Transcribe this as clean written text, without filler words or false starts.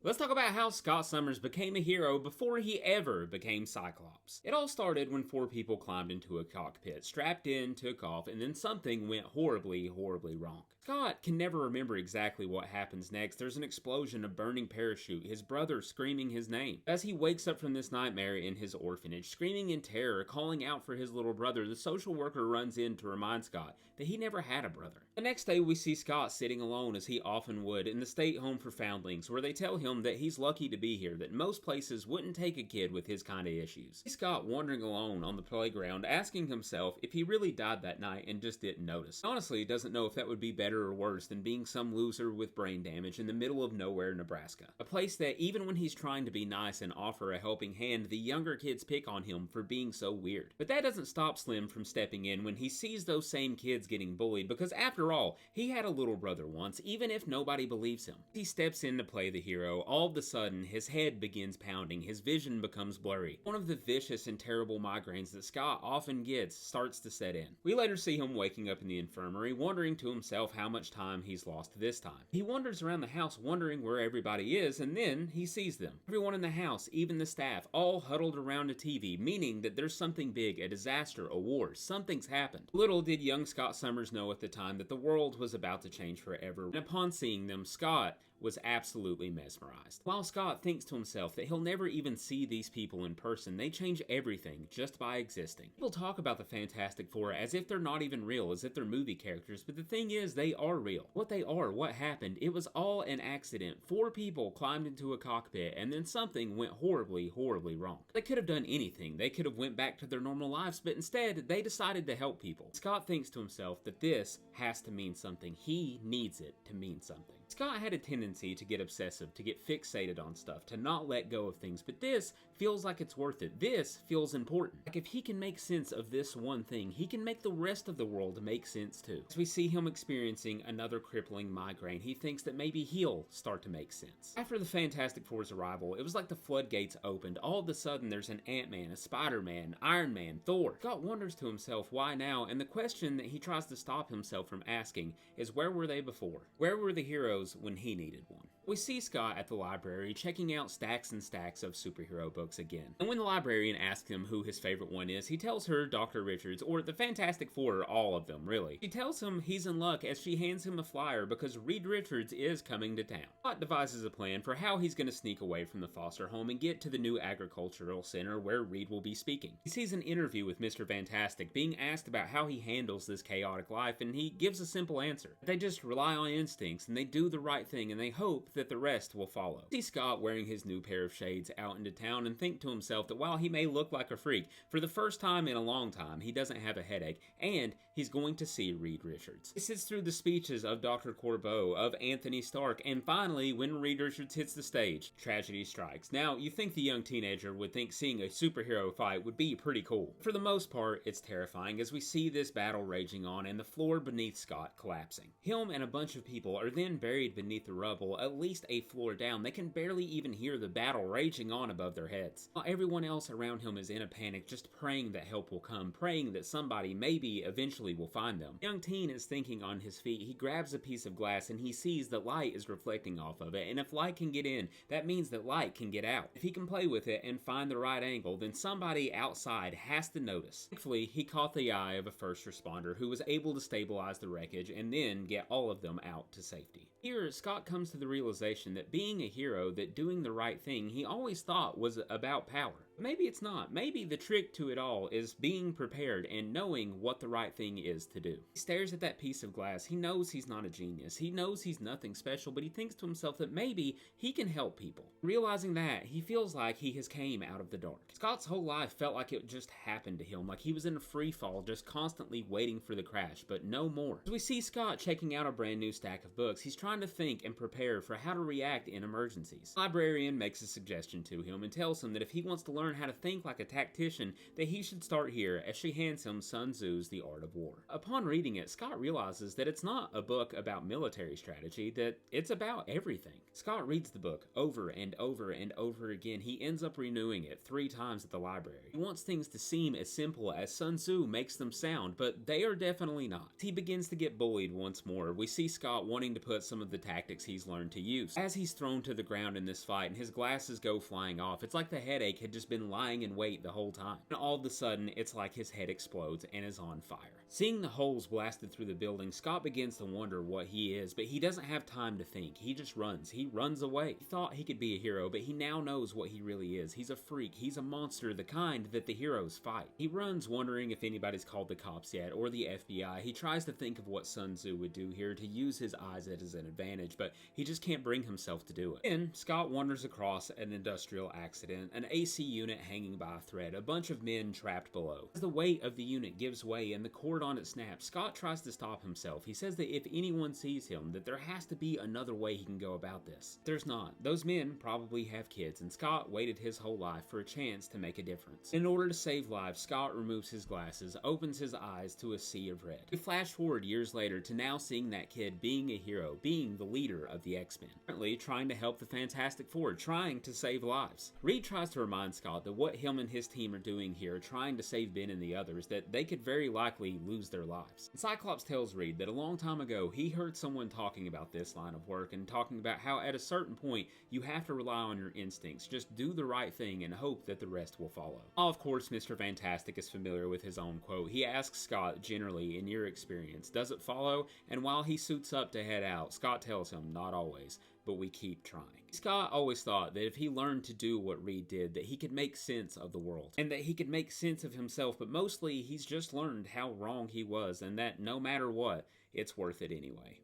Let's talk about how Scott Summers became a hero before he ever became Cyclops. It all started when 4 people climbed into a cockpit, strapped in, took off, and then something went horribly wrong. Scott can never remember exactly what happens next. There's an explosion, a burning parachute, his brother screaming his name. As he wakes up from this nightmare in his orphanage, screaming in terror, calling out for his little brother, the social worker runs in to remind Scott that he never had a brother. The next day we see Scott sitting alone, as he often would, in the state home for foundlings, where they tell him that he's lucky to be here, that most places wouldn't take a kid with his kind of issues. We see Scott wandering alone on the playground, asking himself if he really died that night and just didn't notice. Honestly, he doesn't know if that would be better or worse than being some loser with brain damage in the middle of nowhere, Nebraska. A place that even when he's trying to be nice and offer a helping hand, the younger kids pick on him for being so weird. But that doesn't stop Slim from stepping in when he sees those same kids getting bullied, because after all, he had a little brother once, even if nobody believes him. He steps in to play the hero. All of a sudden, his head begins pounding, his vision becomes blurry. One of the vicious and terrible migraines that Scott often gets starts to set in. We later see him waking up in the infirmary, wondering to himself how much time he's lost this time. He wanders around the house wondering where everybody is, and then he sees them. Everyone in the house, even the staff, all huddled around a TV, meaning that there's something big, a disaster, a war, something's happened. Little did young Scott Summers know at the time that the world was about to change forever, and upon seeing them, Scott was absolutely mesmerized. While Scott thinks to himself that he'll never even see these people in person, they change everything just by existing. People talk about the Fantastic Four as if they're not even real, as if they're movie characters, but the thing is, they are real. What they are, what happened, it was all an accident. 4 people climbed into a cockpit, and then something went horribly wrong. They could have done anything. They could have went back to their normal lives, but instead, they decided to help people. Scott thinks to himself that this has to mean something. He needs it to mean something. Scott had a tendency to get obsessive, to get fixated on stuff, to not let go of things, but this feels like it's worth it. This feels important. Like if he can make sense of this one thing, he can make the rest of the world make sense too. As we see him experiencing another crippling migraine, he thinks that maybe he'll start to make sense. After the Fantastic Four's arrival, it was like the floodgates opened. All of a sudden, there's an Ant-Man, a Spider-Man, Iron Man, Thor. Scott wonders to himself why now, and the question that he tries to stop himself from asking is, where were they before? Where were the heroes when he needed one? We see Scott at the library checking out stacks and stacks of superhero books again. And when the librarian asks him who his favorite one is, he tells her Dr. Richards, or the Fantastic Four, all of them, really. She tells him he's in luck as she hands him a flyer because Reed Richards is coming to town. Scott devises a plan for how he's going to sneak away from the foster home and get to the new agricultural center where Reed will be speaking. He sees an interview with Mr. Fantastic being asked about how he handles this chaotic life, and he gives a simple answer. They just rely on instincts, and they do the right thing, and they hope that the rest will follow. See Scott wearing his new pair of shades out into town and think to himself that while he may look like a freak, for the first time in a long time, he doesn't have a headache, and he's going to see Reed Richards. He sits through the speeches of Dr. Corbeau, of Anthony Stark, and finally, when Reed Richards hits the stage, tragedy strikes. Now, you think the young teenager would think seeing a superhero fight would be pretty cool. For the most part, it's terrifying as we see this battle raging on and the floor beneath Scott collapsing. Him and a bunch of people are then buried beneath the rubble, at least a floor down. They can barely even hear the battle raging on above their heads, while everyone else around him is in a panic, just praying that help will come, praying that somebody maybe eventually will find them. The young teen is thinking on his feet. He grabs a piece of glass and he sees that light is reflecting off of it, and if light can get in, that means that light can get out. If he can play with it and find the right angle, then somebody outside has to notice. Thankfully, he caught the eye of a first responder who was able to stabilize the wreckage and then get all of them out to safety. Here, Scott comes to the realization that being a hero, that doing the right thing, he always thought was about power. Maybe it's not. Maybe the trick to it all is being prepared and knowing what the right thing is to do. He stares at that piece of glass. He knows he's not a genius. He knows he's nothing special, but he thinks to himself that maybe he can help people. Realizing that, he feels like he has came out of the dark. Scott's whole life felt like it just happened to him, like he was in a free fall, just constantly waiting for the crash, but no more. As we see Scott checking out a brand new stack of books, he's trying to think and prepare for how to react in emergencies. The librarian makes a suggestion to him and tells him that if he wants to learn how to think like a tactician, that he should start here, as she hands him Sun Tzu's The Art of War. Upon reading it, Scott realizes that it's not a book about military strategy, that it's about everything. Scott reads the book over and over and over again. He ends up renewing it 3 times at the library. He wants things to seem as simple as Sun Tzu makes them sound, but they are definitely not. He begins to get bullied once more. We see Scott wanting to put some of the tactics he's learned to use use. As he's thrown to the ground in this fight and his glasses go flying off, it's like the headache had just been lying in wait the whole time. And all of a sudden, it's like his head explodes and is on fire. Seeing the holes blasted through the building, Scott begins to wonder what he is, but he doesn't have time to think. He just runs. He runs away. He thought he could be a hero, but he now knows what he really is. He's a freak. He's a monster, the kind that the heroes fight. He runs wondering if anybody's called the cops yet, or the FBI. He tries to think of what Sun Tzu would do here to use his eyes as an advantage, but he just can't bring himself to do it. Then, Scott wanders across an industrial accident, an AC unit hanging by a thread, a bunch of men trapped below. As the weight of the unit gives way and the cord on it snaps, Scott tries to stop himself. He says that if anyone sees him, that there has to be another way he can go about this. There's not. Those men probably have kids, and Scott waited his whole life for a chance to make a difference. In order to save lives, Scott removes his glasses, opens his eyes to a sea of red. We flash forward years later to now seeing that kid being a hero, being the leader of the X-Men, currently trying to help the Fantastic Four, trying to save lives. Reed tries to remind Scott that what him and his team are doing here, trying to save Ben and the others, that they could very likely lose their lives. And Cyclops tells Reed that a long time ago he heard someone talking about this line of work and talking about how at a certain point you have to rely on your instincts, just do the right thing and hope that the rest will follow. Of course, Mr. Fantastic is familiar with his own quote. He asks Scott, generally, in your experience, does it follow? And while he suits up to head out, Scott tells him, not always, but we keep trying. Scott always thought that if he learned to do what Reed did, that he could make sense of the world, and that he could make sense of himself, but mostly he's just learned how wrong he was, and that no matter what, it's worth it anyway.